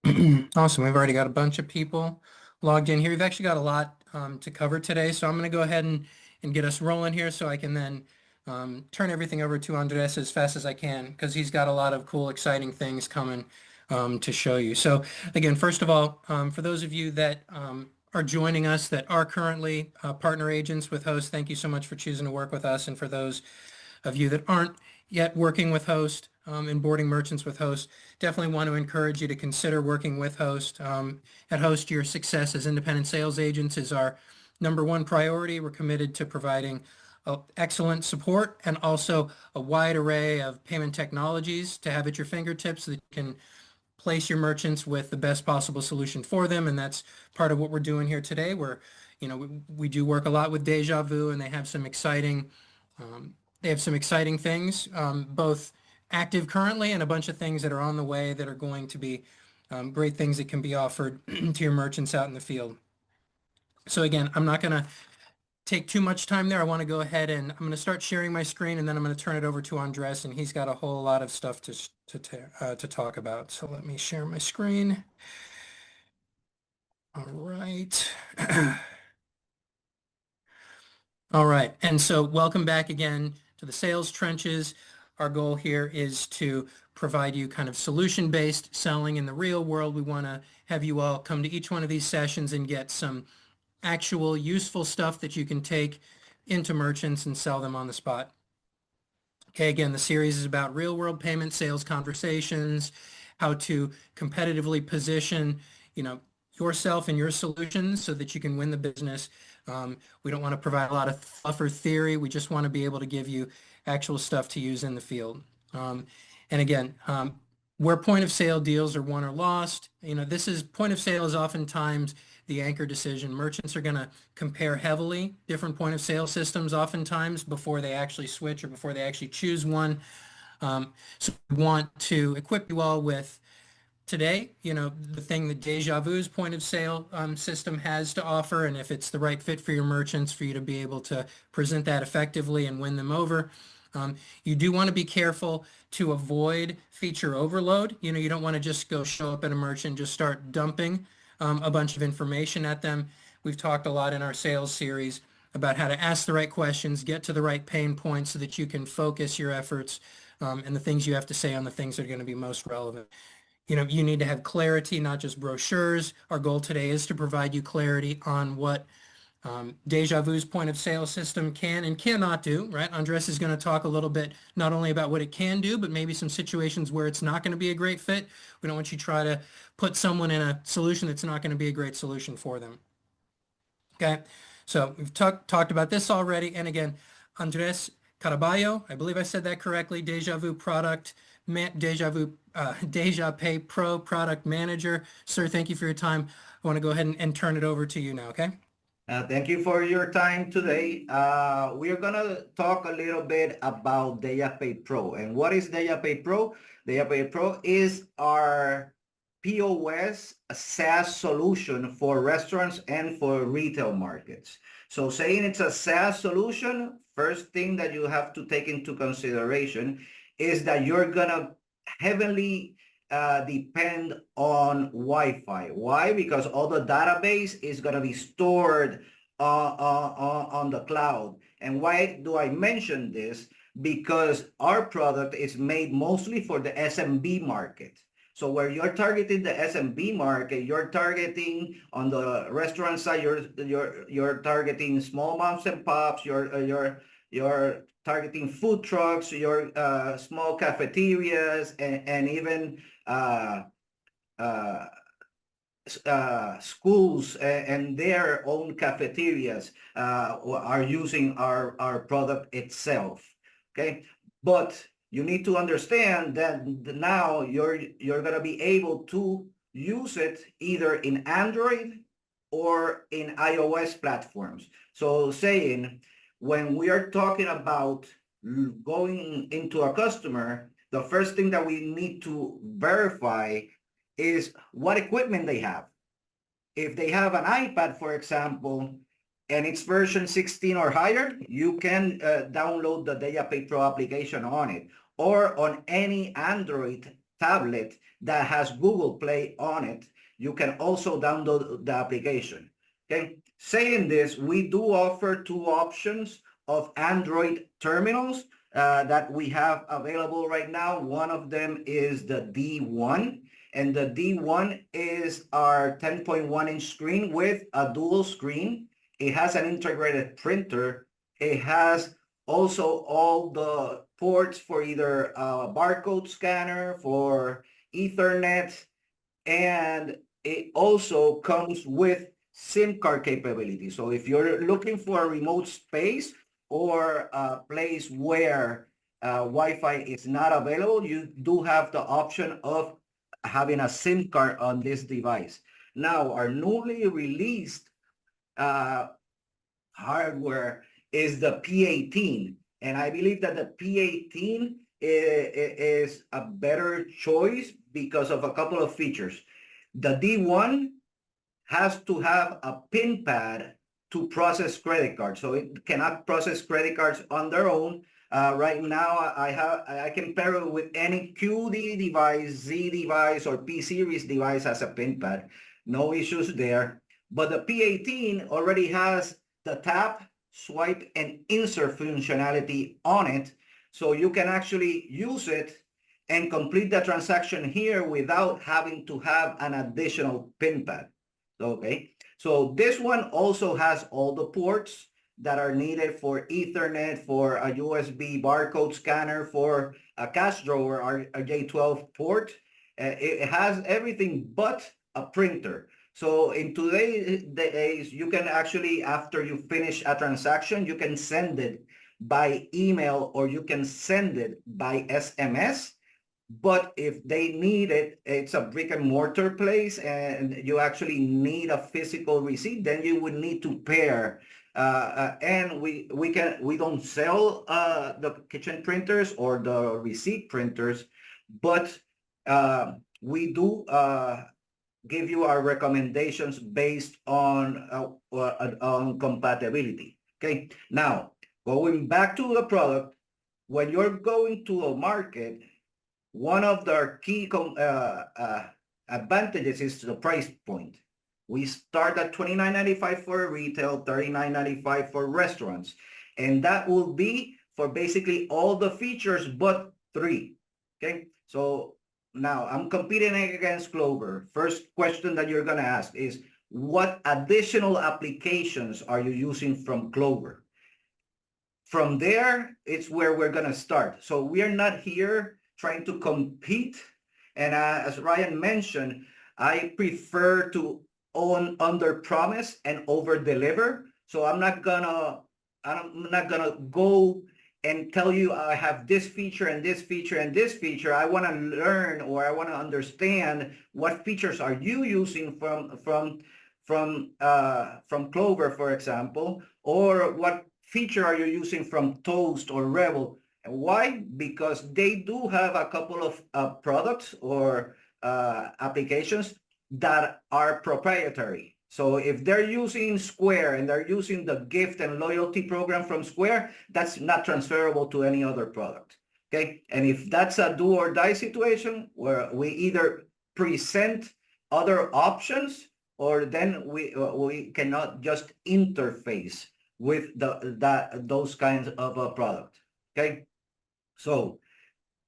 Awesome. We've already got a bunch of people logged in here. We've actually got a lot to cover today, so I'm going to go ahead and get us rolling here so I can then turn everything over to Andres as fast as I can because he's got a lot of cool, exciting things coming to show you. So again, first of all, for those of you that are joining us that are currently partner agents with Host, thank you so much for choosing to work with us. And for those of you that aren't yet working with Host and boarding merchants with Host, definitely want to encourage you to consider working with Host. At Host, your success as independent sales agents is our number one priority. We're committed to providing excellent support and also a wide array of payment technologies to have at your fingertips so that you can place your merchants with the best possible solution for them. And that's part of what we're doing here today. We do work a lot with Deja Vu, and they have some exciting um, things, both active currently and a bunch of things that are on the way that are going to be great things that can be offered to your merchants out in the field. So again, I'm not going to take too much time there. I want to go ahead and I'm going to start sharing my screen, and then I'm going to turn it over to Andres, and he's got a whole lot of stuff to talk about. So let me share my screen. All right. All right. And so welcome back again to the sales trenches. Our goal here is to provide you kind of solution-based selling in the real world. We want to have you all come to each one of these sessions and get some actual useful stuff that you can take into merchants and sell them on the spot. Okay, again, the series is about real-world payment sales conversations, how to competitively position, yourself and your solutions so that you can win the business. We don't want to provide a lot of fluff or theory. We just want to be able to give you actual stuff to use in the field. And again, where point of sale deals are won or lost, point of sale is oftentimes the anchor decision. Merchants are going to compare heavily different point of sale systems oftentimes before they actually switch or before they actually choose one. So we want to equip you all with today, the thing that Deja Vu's point of sale system has to offer, and if it's the right fit for your merchants, for you to be able to present that effectively and win them over. You do want to be careful to avoid feature overload. You don't want to just go show up at a merchant and just start dumping a bunch of information at them. We've talked a lot in our sales series about how to ask the right questions, get to the right pain points so that you can focus your efforts and the things you have to say on the things that are going to be most relevant. You need to have clarity, not just brochures. Our goal today is to provide you clarity on what Deja Vu's point of sale system can and cannot do, right? Andres is going to talk a little bit not only about what it can do, but maybe some situations where it's not going to be a great fit. We don't want you to try to put someone in a solution that's not going to be a great solution for them. Okay, so we've talked about this already. And again, Andres Caraballo, I believe I said that correctly, Deja Vu product, DejaPay Pro product manager. Sir, thank you for your time. I want to go ahead and turn it over to you now, okay? Thank you for your time today. We are going to talk a little bit about DejaPay Pro. And what is DejaPay Pro? DejaPay Pro is our POS SaaS solution for restaurants and for retail markets. So saying it's a SaaS solution, first thing that you have to take into consideration is that you're going to heavily depend on Wi-Fi. Why? Because all the database is going to be stored on the cloud. And why do I mention this? Because our product is made mostly for the SMB market. So where you're targeting the SMB market, you're targeting on the restaurant side, you're targeting small moms and pops, you're targeting food trucks, your small cafeterias, and even schools and their own cafeterias are using our product itself. Okay, but you need to understand that now you're gonna be able to use it either in Android or in iOS platforms. So saying when we are talking about going into a customer, the first thing that we need to verify is what equipment they have. If they have an iPad, for example, and it's version 16 or higher, you can download the DejaPay Pro application on it, or on any Android tablet that has Google Play on it, you can also download the application. Okay. Saying this, we do offer two options of Android terminals that we have available right now. One of them is the D1, and the D1 is our 10.1-inch screen with a dual screen. It has an integrated printer. It has also all the ports for either a barcode scanner, for Ethernet, and it also comes with SIM card capability. So if you're looking for a remote space or a place where Wi-Fi is not available, you do have the option of having a SIM card on this device. Now, our newly released uh, hardware is the P18. And I believe that the P18 is a better choice because of a couple of features. The D1 has to have a PIN pad to process credit cards. So it cannot process credit cards on their own. Right now, I can pair it with any QD device, Z device, or P series device as a PIN pad. No issues there. But the P18 already has the tap, swipe, and insert functionality on it. So you can actually use it and complete the transaction here without having to have an additional PIN pad. Okay, so this one also has all the ports that are needed for Ethernet, for a USB barcode scanner, for a cash drawer, or a J12 port. It has everything but a printer. So in today's days, you can actually, after you finish a transaction, you can send it by email or you can send it by SMS. But if they need it, it's a brick and mortar place and you actually need a physical receipt, then you would need to pair. And we don't sell the kitchen printers or the receipt printers, but we do give you our recommendations based on compatibility. Okay. Now, going back to the product, when you're going to a market, one of the key advantages is the price point. We start at $29.95 for retail, $39.95 for restaurants, and that will be for basically all the features but three. Okay, so now I'm competing against Clover. First question that you're gonna ask is, what additional applications are you using from Clover? From there, it's where we're gonna start. So we're not here trying to compete. And as Ryan mentioned, I prefer to under promise and over deliver. So I'm not gonna go and tell you I have this feature and this feature and this feature. I want to learn, or I want to understand what features are you using from Clover, for example, or what feature are you using from Toast or Rebel. Why? Because they do have a couple of products or applications that are proprietary. So if they're using Square and they're using the gift and loyalty program from Square, that's not transferable to any other product. Okay. And if that's a do or die situation where we either present other options or then we cannot just interface with those kinds of a product. Okay. So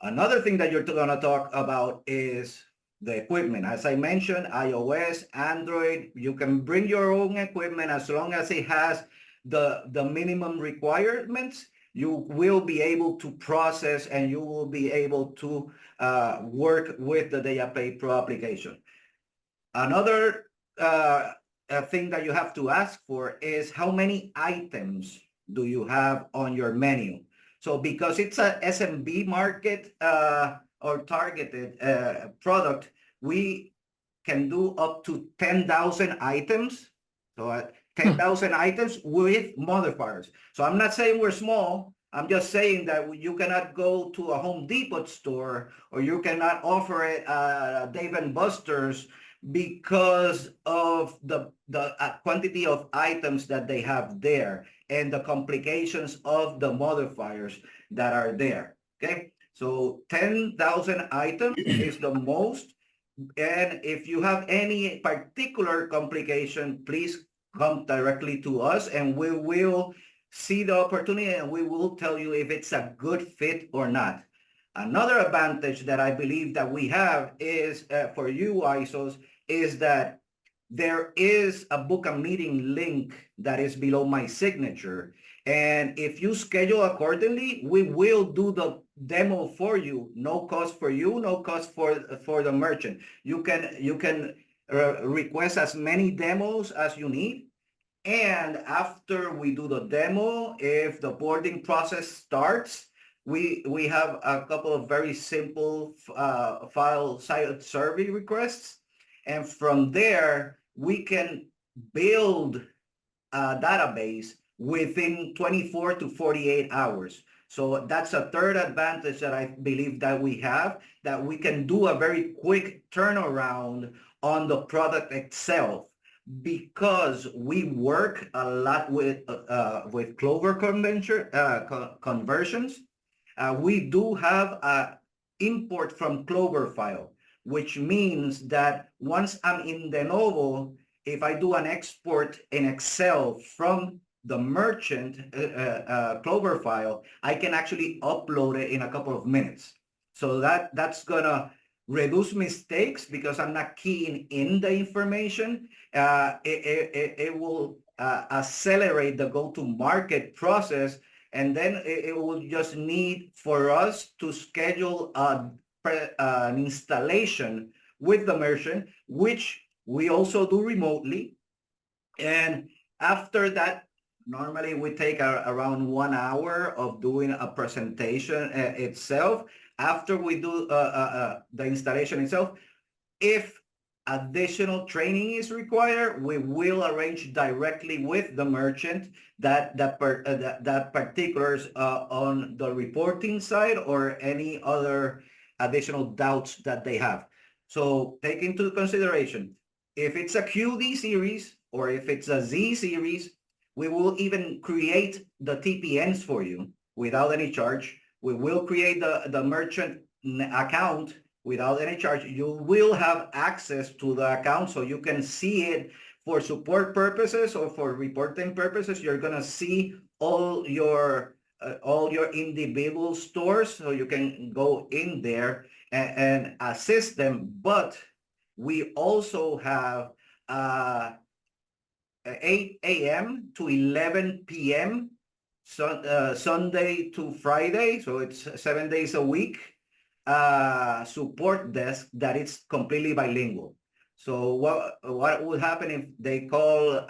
another thing that you're going to talk about is the equipment. As I mentioned, iOS, Android, you can bring your own equipment as long as it has the minimum requirements. You will be able to process and you will be able to work with the DejaPay Pro application. Another thing that you have to ask for is how many items do you have on your menu? So because it's a SMB market or targeted product, we can do up to 10,000 items. So 10,000 items with modifiers. So I'm not saying we're small. I'm just saying that you cannot go to a Home Depot store or you cannot offer it Dave & Buster's because of the quantity of items that they have there and the complications of the modifiers that are there. Okay, So 10,000 items is the most. And if you have any particular complication, please come directly to us and we will see the opportunity and we will tell you if it's a good fit or not. Another advantage that I believe that we have is for you ISOs is that there is a book a meeting link that is below my signature. And if you schedule accordingly, we will do the demo for you. No cost for you, no cost for the merchant. You can request as many demos as you need. And after we do the demo, if the boarding process starts, we have a couple of very simple file site survey requests. And from there, we can build a database within 24 to 48 hours. So that's a third advantage that I believe that we have, that we can do a very quick turnaround on the product itself because we work a lot with Clover conversions. We do have a import from Clover file, which means that once I'm in de novo, if I do an export in Excel from the merchant Clover file, I can actually upload it in a couple of minutes. So that's gonna reduce mistakes because I'm not keying in the information. It will accelerate the go-to-market process, and then it will just need for us to schedule an installation with the merchant, which we also do remotely. And after that, normally we take around 1 hour of doing a presentation itself. After we do the installation itself, if additional training is required, we will arrange directly with the merchant that particulars on the reporting side or any other additional doubts that they have. So take into consideration, if it's a QD series or if it's a Z series, we will even create the TPNs for you without any charge. We will create the merchant account without any charge. You will have access to the account so you can see it for support purposes or for reporting purposes. You're gonna see all your individual stores, so you can go in there and assist them. But we also have 8 a.m. to 11 p.m. Sunday to Friday, so it's 7 days a week, support desk that is completely bilingual. So what would happen if they call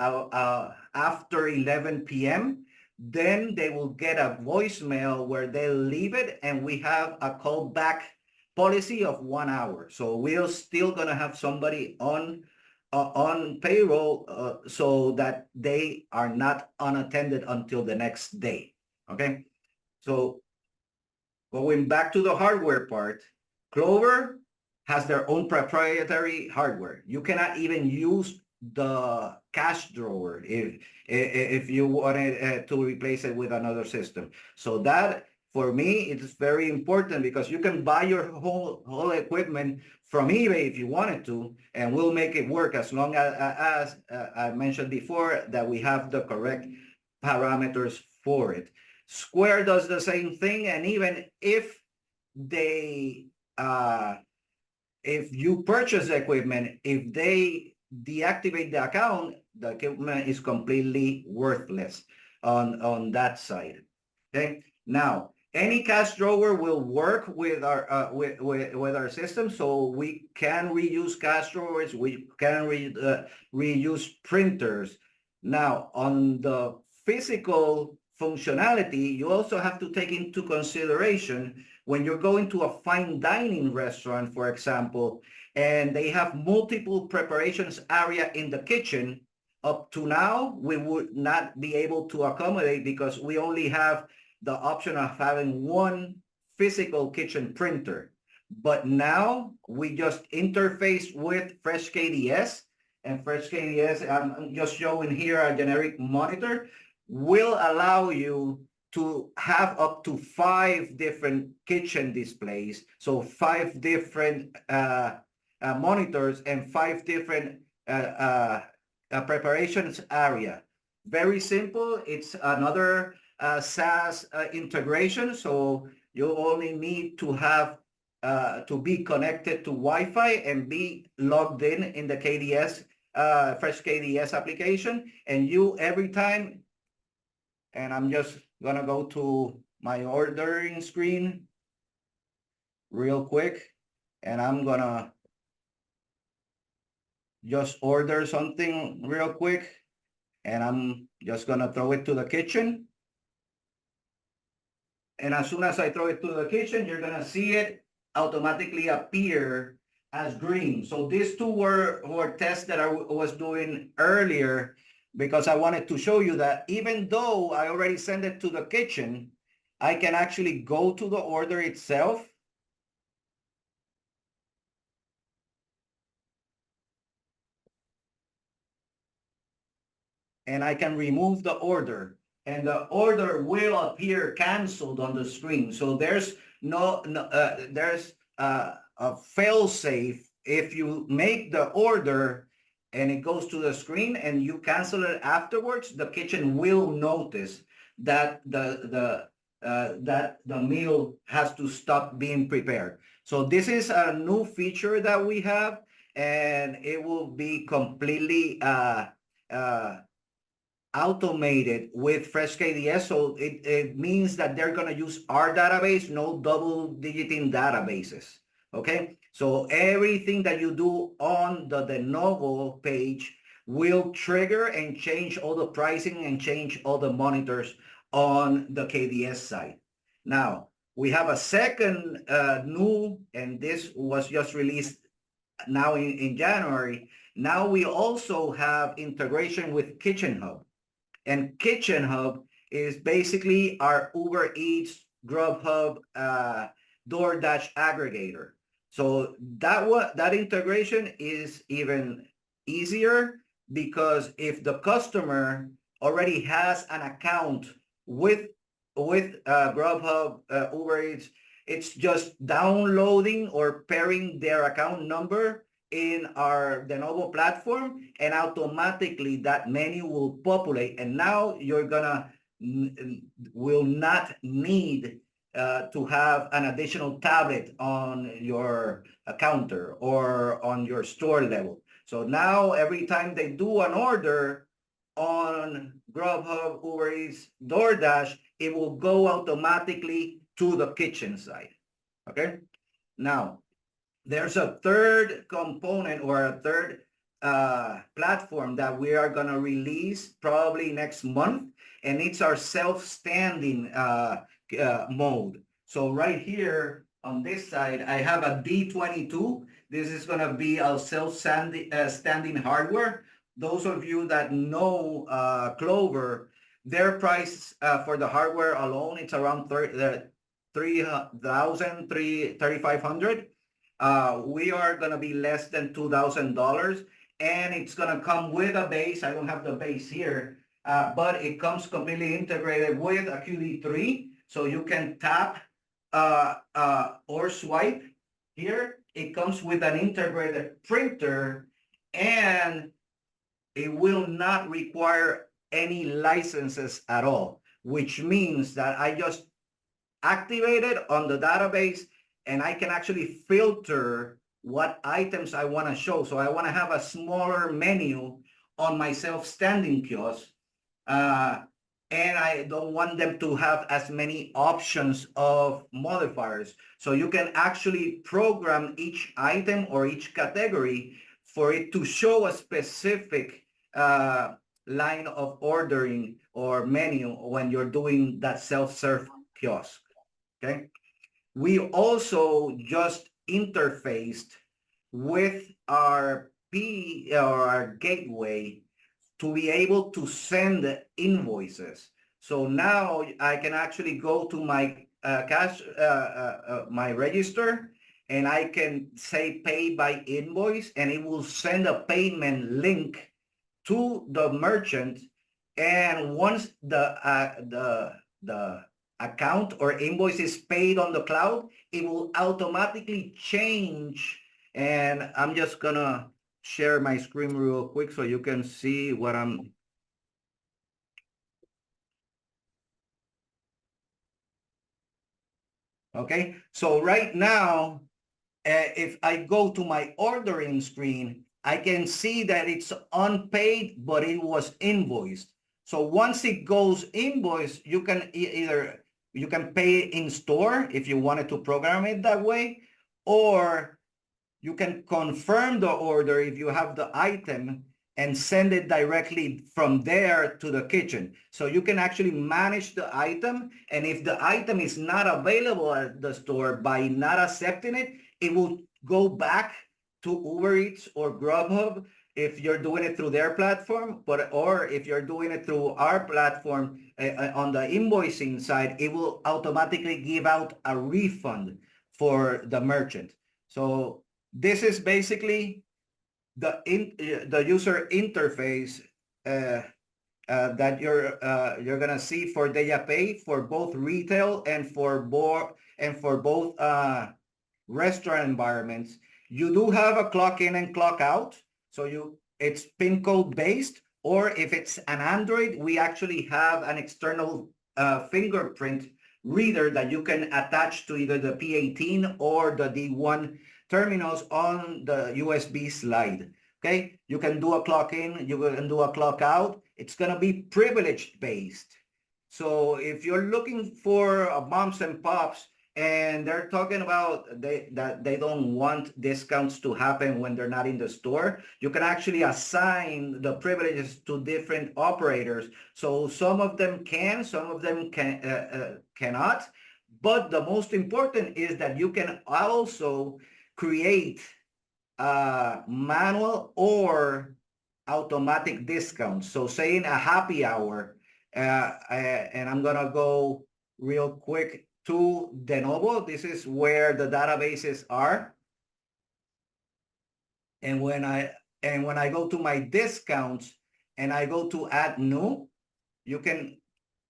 after 11 p.m., then they will get a voicemail where they'll leave it, and we have a callback policy of 1 hour. So we're still gonna have somebody on payroll so that they are not unattended until the next day. Okay, so going back to the hardware part, Clover has their own proprietary hardware. You cannot even use the cash drawer if you wanted to replace it with another system. So that, for me, it is very important because you can buy your whole equipment from eBay if you wanted to, and we'll make it work as long as I mentioned before, that we have the correct parameters for it. Square does the same thing, and even if they if you purchase the equipment, if they deactivate the account, the equipment is completely worthless on that side. Okay, now any cash drawer will work with our with our system, so we can reuse cash drawers, we can reuse printers. Now on the physical functionality, you also have to take into consideration when you're going to a fine dining restaurant, for example, and they have multiple preparations area in the kitchen. Up to now, we would not be able to accommodate because we only have the option of having one physical kitchen printer. But now we just interface with FreshKDS, and FreshKDS, I'm just showing here a generic monitor, will allow you to have up to 5 different kitchen displays. So 5 different monitors and 5 different preparations area. Very simple. It's another SaaS integration. So you only need to have to be connected to Wi-Fi and be logged in the KDS, Fresh KDS application. And you every time, and I'm just gonna go to my ordering screen real quick, and I'm gonna just order something real quick, and I'm just gonna throw it to the kitchen. And as soon as I throw it to the kitchen, you're gonna see it automatically appear as green. So these two were tests that I was doing earlier, because I wanted to show you that even though I already sent it to the kitchen, I can actually go to the order itself. And I can remove the order, and the order will appear canceled on the screen. So there's there's a fail safe. If you make the order and it goes to the screen and you cancel it afterwards, the kitchen will notice that the meal has to stop being prepared. So this is a new feature that we have, and it will be completely automated with Fresh KDS. So it means that they're going to use our database, no double digiting databases. Okay. So everything that you do on the de novo page will trigger and change all the pricing and change all the monitors on the KDS side. Now, we have a second new, and this was just released now in January. Now we also have integration with Kitchen Hub. And Kitchen Hub is basically our Uber Eats, Grubhub, DoorDash aggregator. So that integration is even easier, because if the customer already has an account with Grubhub, Uber Eats, it's just downloading or pairing their account number in our de novo platform, and automatically that menu will populate. And now you're gonna will not need to have an additional tablet on your counter or on your store level. So now every time they do an order on Grubhub, Uber Eats, DoorDash, it will go automatically to the kitchen side. Okay. Now, there's a third component or a third platform that we are going to release probably next month, and it's our self-standing mode. So right here on this side, I have a D22. This is going to be our self-standing hardware. Those of you that know Clover, their price for the hardware alone, it's around $3,500. We are going to be less than $2,000, and it's going to come with a base. I don't have the base here, but it comes completely integrated with a QD3. So you can tap or swipe here. It comes with an integrated printer, and it will not require any licenses at all, which means that I just activate it on the database, and I can actually filter what items I want to show. So I want to have a smaller menu on my self-standing kiosk, and I don't want them to have as many options of modifiers. So you can actually program each item or each category for it to show a specific line of ordering or menu when you're doing that self-serve kiosk. Okay. We also just interfaced with our gateway to be able to send invoices. So now I can actually go to my my register, and I can say pay by invoice, and it will send a payment link to the merchant. And once the account or invoice is paid on the cloud, it will automatically change. And I'm just gonna share my screen real quick so you can see what I'm. Okay, so right now, if I go to my ordering screen, I can see that it's unpaid, but it was invoiced. So once it goes invoiced, you can either you can pay it in store if you wanted to program it that way, or you can confirm the order if you have the item and send it directly from there to the kitchen. So you can actually manage the item. And if the item is not available at the store, by not accepting it, it will go back to Uber Eats or Grubhub if you're doing it through their platform, or if you're doing it through our platform on the invoicing side, it will automatically give out a refund for the merchant. So this is basically the user interface that you're gonna see for DejaPay for both retail and for both restaurant environments. You do have a clock in and clock out, so it's PIN code based, or if it's an Android, we actually have an external fingerprint reader that you can attach to either the P18 or the D1 terminals on the USB slide. Okay, you can do a clock in, you can do a clock out. It's gonna be privileged based. So if you're looking for moms and pops and they're talking about that they don't want discounts to happen when they're not in the store, you can actually assign the privileges to different operators. So some of them can, some of them cannot. But the most important is that you can also create manual or automatic discounts. So saying a happy hour, and I'm gonna go real quick to de novo. This is where the databases are. And when I go to my discounts and I go to add new, you can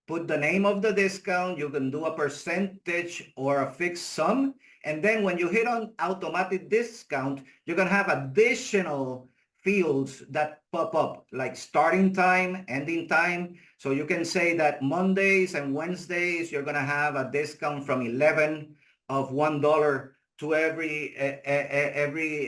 put the name of the discount, you can do a percentage or a fixed sum. And then when you hit on automatic discount, you're gonna have additional fields that pop up, like starting time, ending time. So you can say that Mondays and Wednesdays, you're gonna have a discount from 11 of $1 to every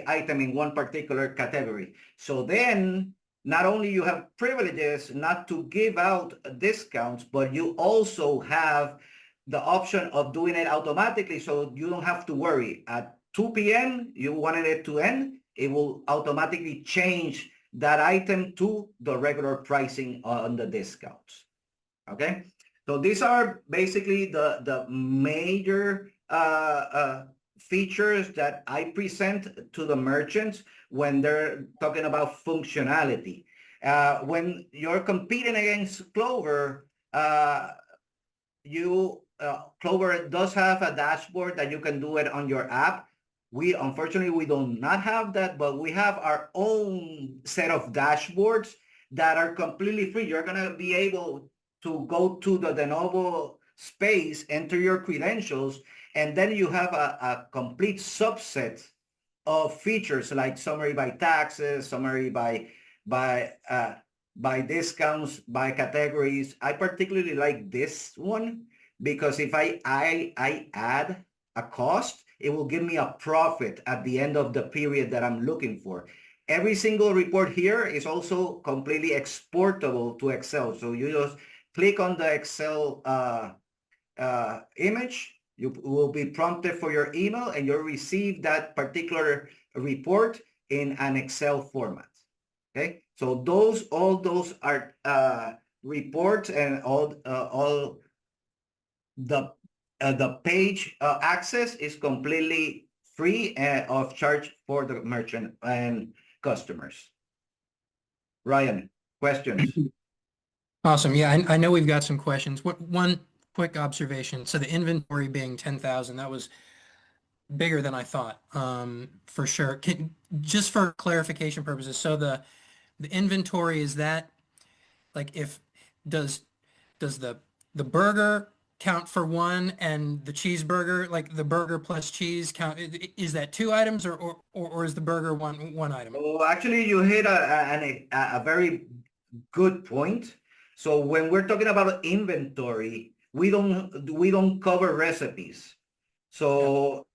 item in one particular category. So then not only you have privileges not to give out discounts, but you also have the option of doing it automatically. So you don't have to worry. At 2 p.m., you wanted it to end, it will automatically change that item to the regular pricing on the discounts. Okay. So these are basically the major features that I present to the merchants when they're talking about functionality. When you're competing against Clover, Clover does have a dashboard that you can do it on your app. Unfortunately, we do not have that, but we have our own set of dashboards that are completely free. You're gonna be able to go to the de novo space, enter your credentials, and then you have a complete subset of features like summary by taxes, summary by discounts, by categories. I particularly like this one because if I add a cost, it will give me a profit at the end of the period that I'm looking for. Every single report here is also completely exportable to Excel. So you just click on the Excel image, you will be prompted for your email and you'll receive that particular report in an Excel format. Okay, so all those are reports, and all the page access is completely free of charge for the merchant and customers. Ryan, questions? Awesome. Yeah, I know we've got some questions. One quick observation. So the inventory being 10,000, that was bigger than I thought, for sure. Just for clarification purposes, so the inventory, is that like, if does the burger count for one, and the cheeseburger, like the burger plus cheese count, is that two items, or is the burger one item? Oh, actually, you hit a very good point. So when we're talking about inventory, we don't cover recipes. Yeah. So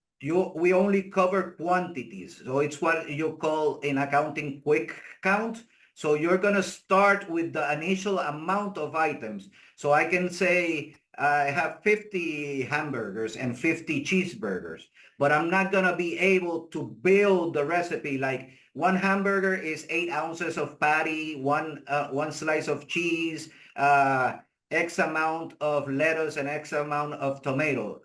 we only cover quantities. So it's what you call in accounting quick count. So you're gonna start with the initial amount of items. So I can say I have 50 hamburgers and 50 cheeseburgers, but I'm not gonna be able to build the recipe like one hamburger is 8 ounces of patty, one slice of cheese, X amount of lettuce and X amount of tomato.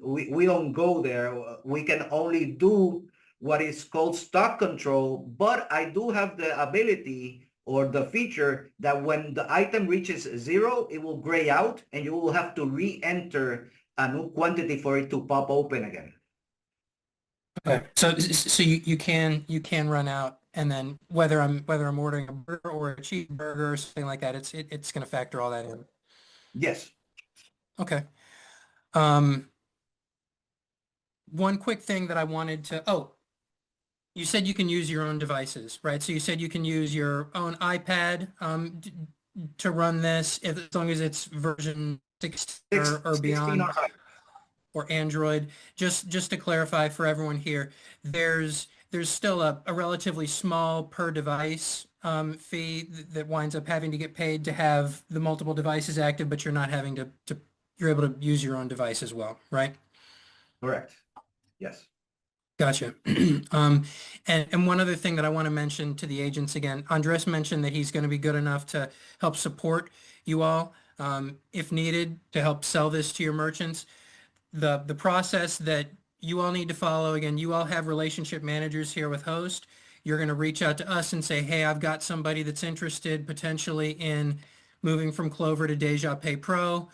We don't go there. We can only do what is called stock control, but I do have the ability or the feature that when the item reaches zero, it will gray out and you will have to re-enter a new quantity for it to pop open again. Okay. So you can run out, and then whether I'm ordering a burger or a cheeseburger or something like that, it's going to factor all that in. Yes. Okay. Um, One quick thing that I wanted to, oh, you said you can use your own devices, right? So you said you can use your own iPad to run this, as long as it's version 16 or 16 or beyond, higher. or Android. Just to clarify for everyone here, there's still a relatively small per device fee that winds up having to get paid to have the multiple devices active, but you're not having to you're able to use your own device as well, right? Correct. Yes. Gotcha. And one other thing that I want to mention to the agents again, Andres mentioned that he's going to be good enough to help support you all if needed to help sell this to your merchants. The process that you all need to follow, again, you all have relationship managers here with Host. You're going to reach out to us and say, hey, I've got somebody that's interested potentially in moving from Clover to DejaPay Pro.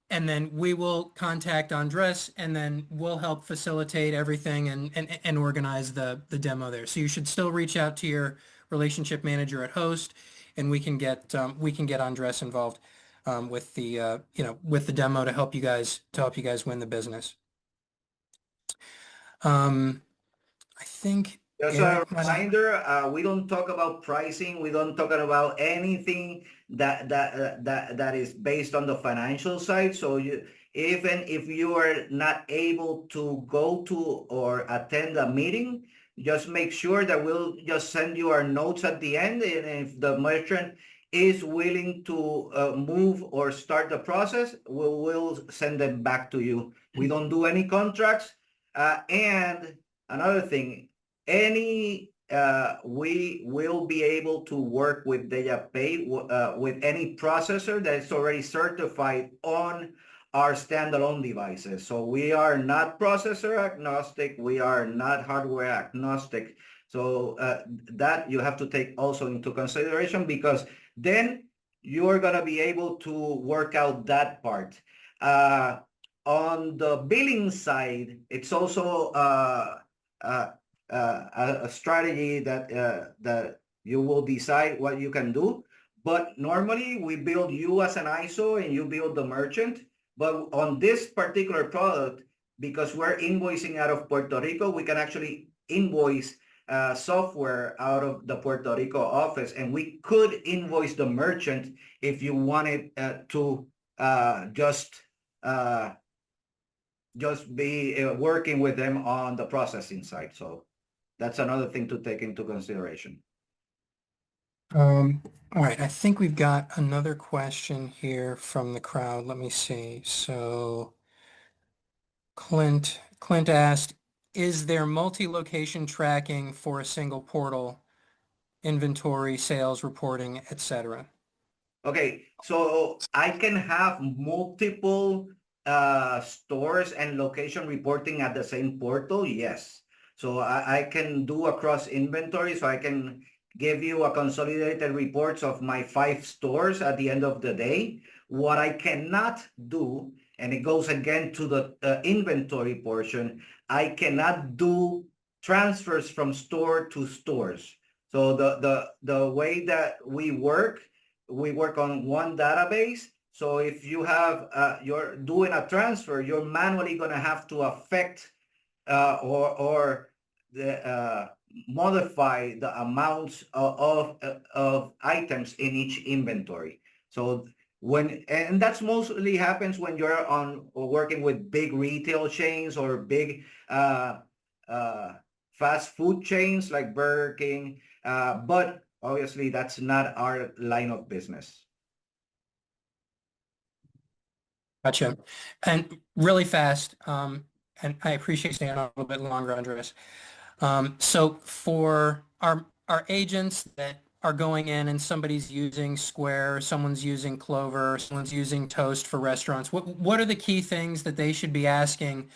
And then we will contact Andres, and then we'll help facilitate everything and organize the demo there. So you should still reach out to your relationship manager at Host, and we can get Andres involved with with the demo to help you guys win the business. I think Just a Eric might have. reminder, we don't talk about pricing. We don't talk about anything that is based on the financial side. So even if you are not able to go to or attend a meeting, just make sure that we'll just send you our notes at the end. And if the merchant is willing to move or start the process, we'll send them back to you. We don't do any contracts. And another thing, we will be able to work with DejaPay with any processor that is already certified on our standalone devices. So we are not processor agnostic. We are not hardware agnostic. So that you have to take also into consideration, because then you're going to be able to work out that part. On the billing side, it's also uh, a strategy that you will decide what you can do. But normally we build you as an ISO and you build the merchant. But on this particular product, because we're invoicing out of Puerto Rico, we can actually invoice software out of the Puerto Rico office, and we could invoice the merchant if you wanted to just be working with them on the processing side. So that's another thing to take into consideration. All right, I think we've got another question here from the crowd. Let me see. So Clint asked, is there multi-location tracking for a single portal, inventory, sales reporting, etc.? Okay, so I can have multiple stores and location reporting at the same portal. Yes. So I can do across inventory. So I can give you a consolidated reports of my 5 stores at the end of the day. What I cannot do, and it goes again to the inventory portion, I cannot do transfers from store to stores. So the way that we work on one database. So if you have you're doing a transfer, you're manually going to have to affect or the modify the amounts of items in each inventory. So and that's mostly happens when you're on working with big retail chains or big uh, fast food chains like Burger King. But obviously that's not our line of business. Gotcha. And really fast, and I appreciate staying on a little bit longer, Andres. So for our agents that are going in and somebody's using Square, someone's using Clover, someone's using Toast for restaurants, what are the key things that they should be asking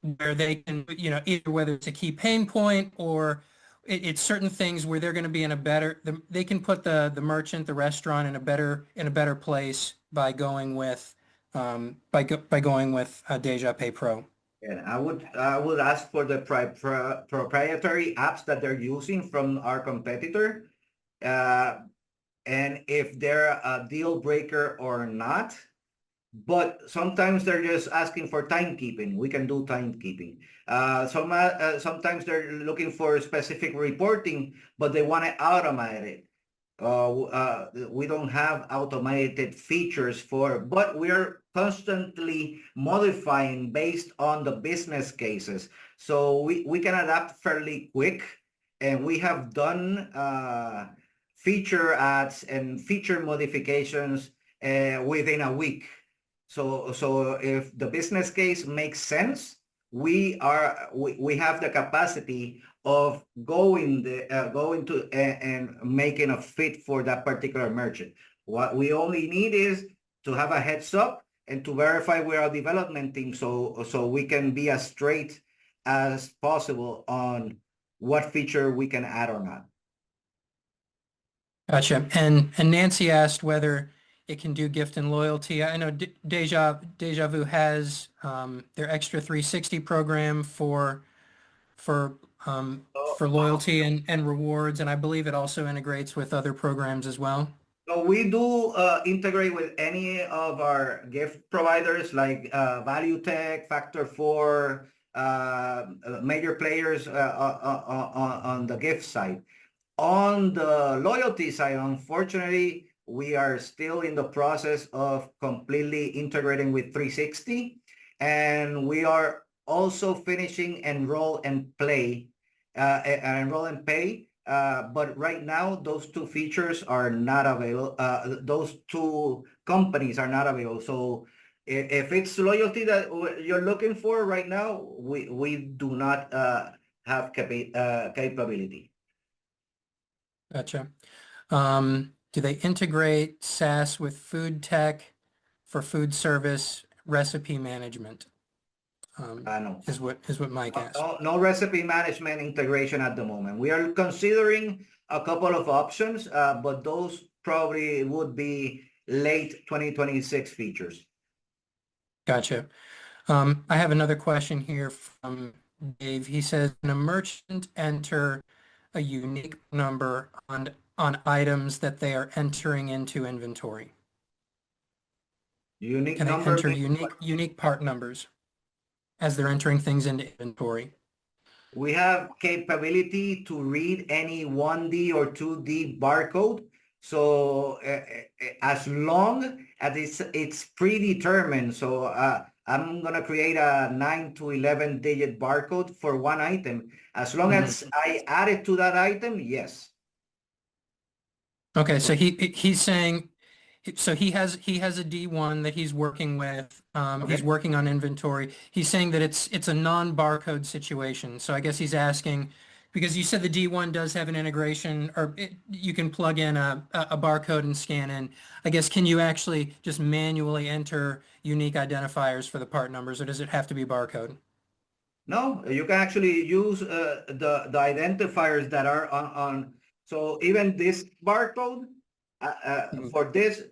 where they can, either whether it's a key pain point or it's certain things where they're going to be in a better, they can put the merchant, the restaurant in a better place by going with by going with DejaPay Pro. And I would ask for the proprietary apps that they're using from our competitor, uh, and if they're a deal breaker or not. But sometimes they're just asking for timekeeping. We can do timekeeping. Sometimes they're looking for specific reporting, but they want to automate it. We don't have automated features but we are constantly modifying based on the business cases. So we can adapt fairly quick, and we have done feature adds and feature modifications within a week. So if the business case makes sense, we have the capacity of going to and making a fit for that particular merchant. What we only need is to have a heads up and to verify with our development team, so we can be as straight as possible on what feature we can add or not. Gotcha. And Nancy asked whether it can do gift and loyalty. I know Deja Vu has their Extra 360 program for So, for loyalty and rewards, and I believe it also integrates with other programs as well. So we do integrate with any of our gift providers like Value Tech, Factor 4, major players on the gift side. On the loyalty side, unfortunately, we are still in the process of completely integrating with 360, and we are also finishing enroll and pay. But right now, those two features are not available. Those two companies are not available. So if it's loyalty that you're looking for right now, we do not have capability. Gotcha. Do they integrate SaaS with food tech for food service recipe management? No. Is what Mike asked. No recipe management integration at the moment. We are considering a couple of options, but those probably would be late 2026 features. Gotcha. I have another question here from Dave. He says, can a merchant enter a unique number on items that they are entering into inventory? Unique Can they number enter means unique part numbers as they're entering things into inventory? we have capability to read any 1D or 2D barcode. So as long as it's predetermined, so I'm gonna create a 9 to 11 digit barcode for one item. As long as I add it to that item, yes. Okay, so he's saying, so he has a D1 that he's working with. He's Okay. working on inventory. He's saying that it's a non-barcode situation. So I guess he's asking, because you said the D1 does have an integration, or you can plug in a barcode and scan in. I guess, can you actually just manually enter unique identifiers for the part numbers, or does it have to be barcode? No, you can actually use the identifiers that are on. So even this barcode, Mhm. for this,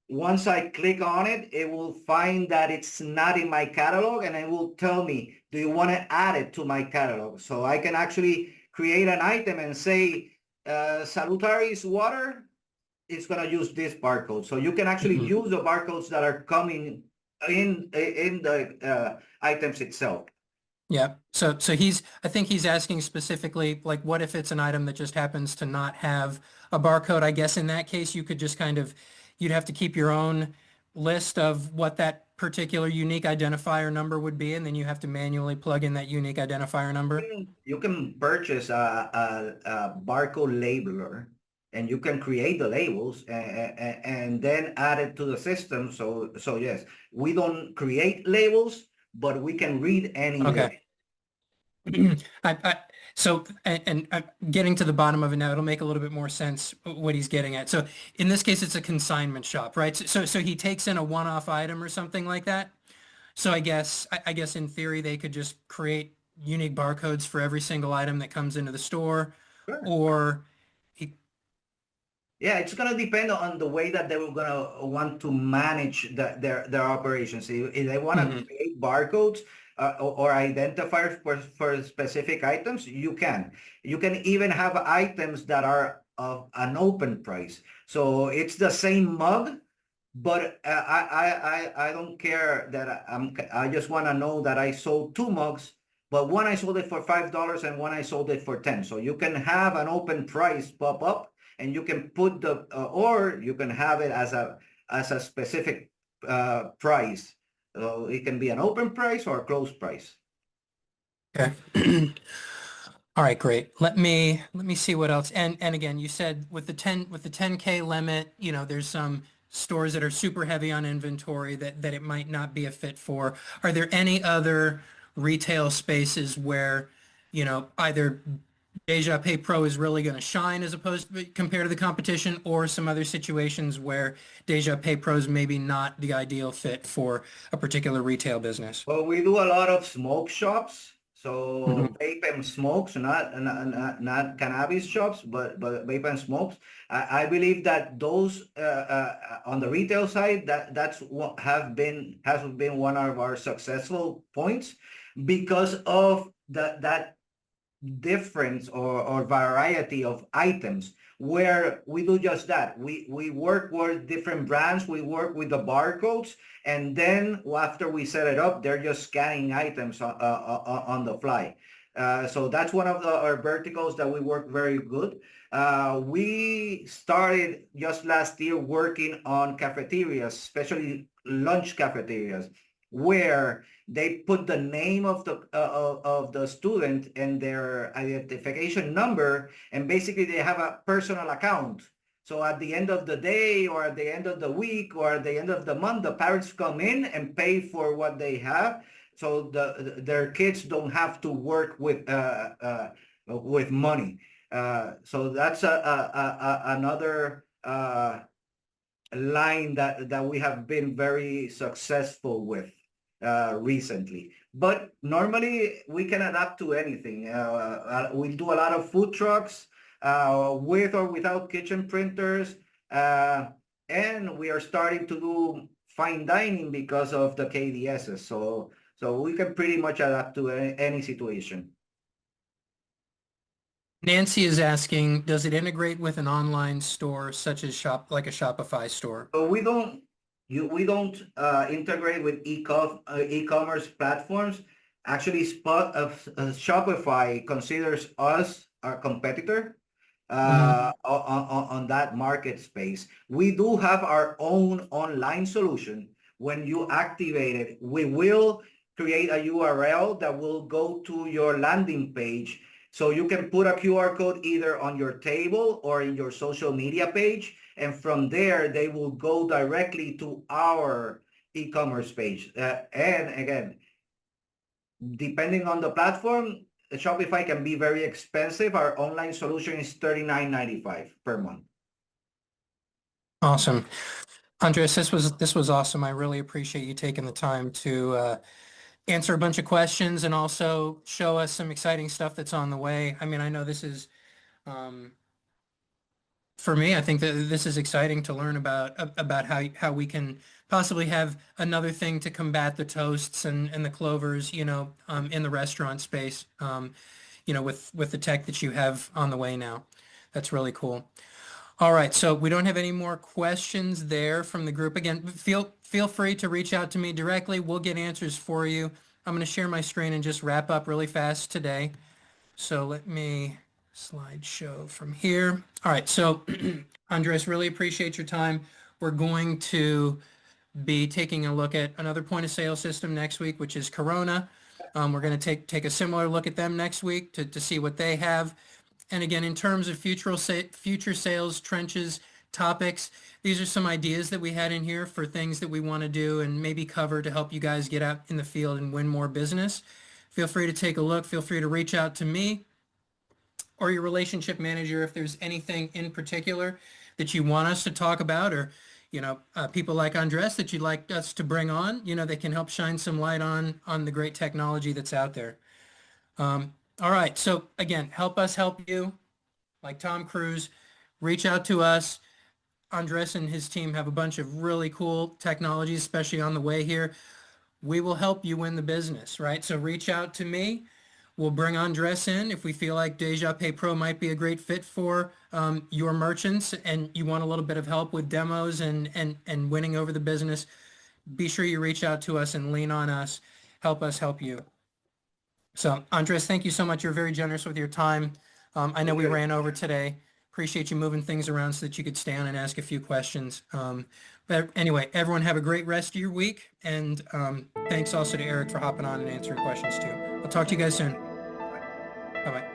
once I click on it, it will find that it's not in my catalog, and it will tell me, do you want to add it to my catalog? So I can actually create an item and say, Salutaris water, it's going to use this barcode. So you can actually Mhm. use the barcodes that are coming in the items itself. Yeah. So I think he's asking specifically, like, what if it's an item that just happens to not have a barcode? I guess in that case, you could just kind of, you'd have to keep your own list of what that particular unique identifier number would be, and then you have to manually plug in that unique identifier number. You can purchase a barcode labeler, and you can create the labels and then add it to the system. So yes, we don't create labels, but we can read any label. Okay. I, so, and I'm getting to the bottom of it now, it'll make a little bit more sense what he's getting at. So in this case, it's a consignment shop, right? So he takes in a one-off item or something like that. So I guess in theory, they could just create unique barcodes for every single item that comes into the store, Sure. or he, Yeah, it's gonna depend on the way that they were gonna want to manage their operations. If they want to Mhm. create barcodes or identifiers for specific items, you can. You can even have items that are of an open price. So it's the same mug, but I don't care that I just want to know that I sold two mugs, but one I sold it for $5 and one I sold it for 10. So you can have an open price pop up, and you can put the or you can have it as a specific price. So it can be an open price or a closed price. Okay. All right, great. Let me see what else. And again, you said with the 10K limit, you know, there's some stores that are super heavy on inventory that it might not be a fit for. Are there any other retail spaces where, you know, either DejaPay Pro is really going to shine as opposed to compared to the competition, or some other situations where DejaPay Pro is maybe not the ideal fit for a particular retail business? Well, we do a lot of smoke shops, so Mhm. vape and smokes, not cannabis shops, but vape and smokes. I believe that those on the retail side, that's what has been one of our successful points because of that difference or variety of items where we do just that. We work with different brands, we work with the barcodes, and then after we set it up, they're just scanning items on the fly. So that's one of our verticals that we work very good. We started just last year working on cafeterias, especially lunch cafeterias, where they put the name of the student and their identification number, and basically they have a personal account. So at the end of the day, or at the end of the week, or at the end of the month, the parents come in and pay for what they have. So their kids don't have to work with money. So that's another line that we have been very successful with recently. But normally we can adapt to anything. We do a lot of food trucks with or without kitchen printers, and we are starting to do fine dining because of the KDSs. So we can pretty much adapt to any situation. Nancy is asking, does it integrate with an online store such as like a Shopify store? So we don't integrate with e-commerce platforms. Actually, Shopify considers us our competitor Mhm. on that market space. We do have our own online solution. When you activate it, we will create a URL that will go to your landing page. So you can put a QR code either on your table or in your social media page. And from there, they will go directly to our e-commerce page. And again, depending on the platform, Shopify can be very expensive. Our online solution is $39.95 per month. Awesome. Andres, this was awesome. I really appreciate you taking the time to answer a bunch of questions and also show us some exciting stuff that's on the way. I mean, I know this is um, for me, I think that this is exciting to learn about how we can possibly have another thing to combat the toasts and the clovers, you know, in the restaurant space, you know, with the tech that you have on the way now. That's really cool. All right, so we don't have any more questions there from the group. Again, feel free to reach out to me directly. We'll get answers for you. I'm going to share my screen and just wrap up really fast today. So let me slideshow from here. All right, so Andres, really appreciate your time. We're going to be taking a look at another point of sale system next week, which is Corona. We're going to take a similar look at them next week to see what they have. And again, in terms of future sales trenches topics, these are some ideas that we had in here for things that we want to do and maybe cover to help you guys get out in the field and win more business. Feel free to take a look. Feel free to reach out to me or your relationship manager if there's anything in particular that you want us to talk about, or people like Andres that you'd like us to bring on, they can help shine some light on the great technology that's out there. All right, so again, help us help you, like Tom Cruise. Reach out to us. Andres and his team have a bunch of really cool technologies, especially on the way here. We will help you win the business, right? So reach out to me. We'll bring Andres in if we feel like DejaPay Pro might be a great fit for your merchants and you want a little bit of help with demos and winning over the business. Be sure you reach out to us and lean on us. Help us help you. So Andres, thank you so much. You're very generous with your time. I know we ran over today. Appreciate you moving things around so that you could stay on and ask a few questions. But anyway, everyone have a great rest of your week. And thanks also to Eric for hopping on and answering questions too. I'll talk to you guys soon. Bye-bye.